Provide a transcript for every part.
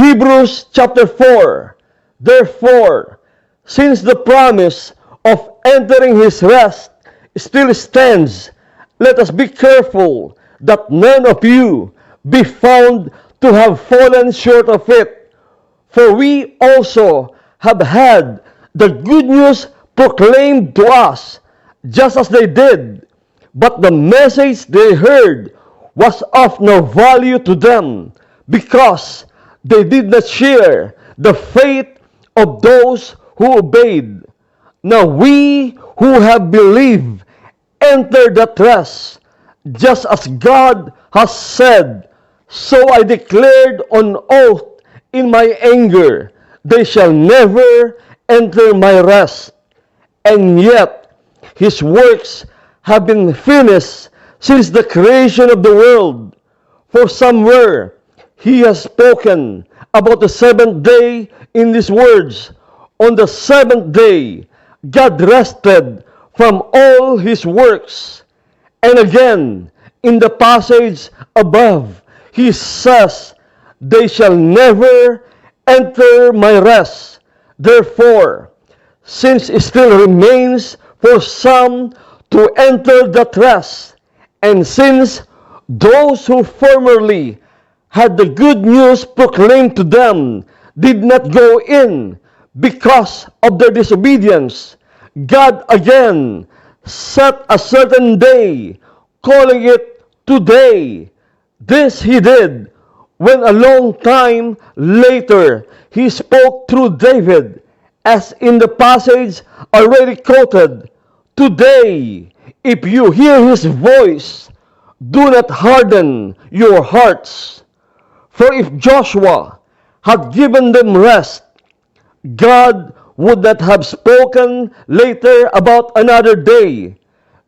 Hebrews chapter 4. Therefore, since the promise of entering his rest still stands, let us be careful that none of you be found to have fallen short of it. For we also have had the good news proclaimed to us, just as they did. But the message they heard was of no value to them, because they did not share the faith of those who obeyed. Now we who have believed enter that rest, just as God has said. So I declared on oath in my anger, they shall never enter my rest. And yet his works have been finished since the creation of the world. For somewhere he has spoken about the seventh day in these words, on the seventh day God rested from all his works. And again, in the passage above, he says, they shall never enter my rest. Therefore, since it still remains for some to enter that rest, and since those who formerly had the good news proclaimed to them did not go in because of their disobedience, God again set a certain day, calling it today. This he did when a long time later he spoke through David, as in the passage already quoted. Today, if you hear his voice, do not harden your hearts. For if Joshua had given them rest, God would not have spoken later about another day.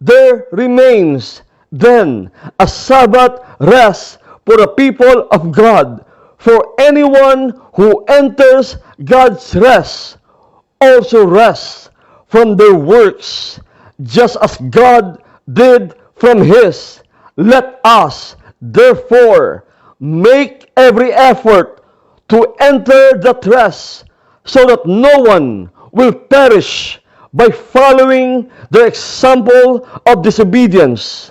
There remains then a Sabbath rest for the people of God. For anyone who enters God's rest also rests from their works, just as God did from his. Let us, therefore, make every effort to enter that rest, so that no one will perish by following the example of disobedience.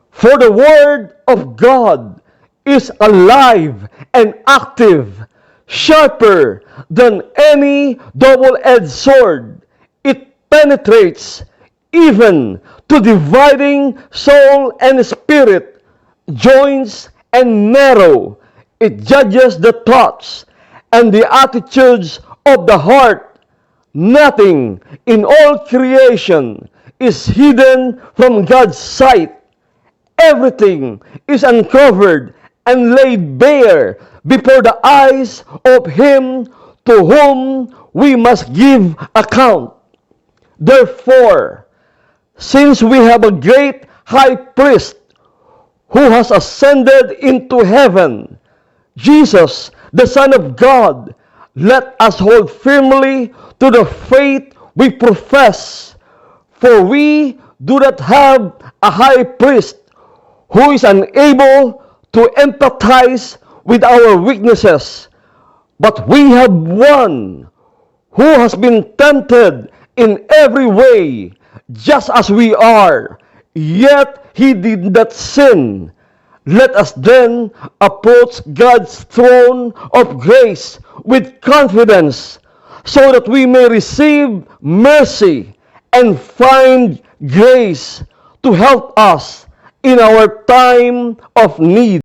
For the word of God is alive and active, sharper than any double-edged sword. It penetrates even to dividing soul and spirit, joints and marrow. It judges the thoughts and the attitudes of the heart. Nothing in all creation is hidden from God's sight. Everything is uncovered and laid bare before the eyes of him to whom we must give account. Therefore, since we have a great high priest who has ascended into heaven, Jesus, the Son of God, let us hold firmly to the faith we profess. For we do not have a high priest who is unable to empathize with our weaknesses, but we have one who has been tempted in every way, just as we are, yet he did not sin. Let us then approach God's throne of grace with confidence, so that we may receive mercy and find grace to help us in our time of need.